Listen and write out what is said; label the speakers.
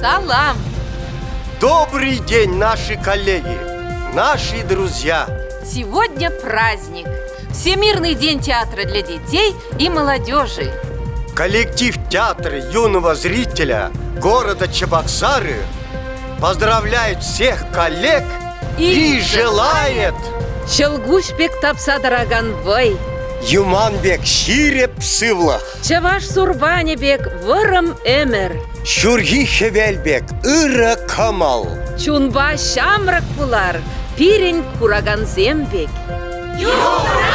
Speaker 1: Салам!
Speaker 2: Добрый день, наши коллеги, наши друзья.
Speaker 1: Сегодня праздник. Всемирный день театра для детей и молодежи.
Speaker 2: Коллектив театра юного зрителя города Чебоксары поздравляет всех коллег и желает
Speaker 3: Челгушбек тапсадараган вой,
Speaker 2: Юманбек шире псывлах,
Speaker 3: Чаваш сурбанебек вырым эмер,
Speaker 2: Шурги хевельбек ыра камал.
Speaker 3: Чунба шамрак пулар, пирень кураган зембек.
Speaker 1: Юра!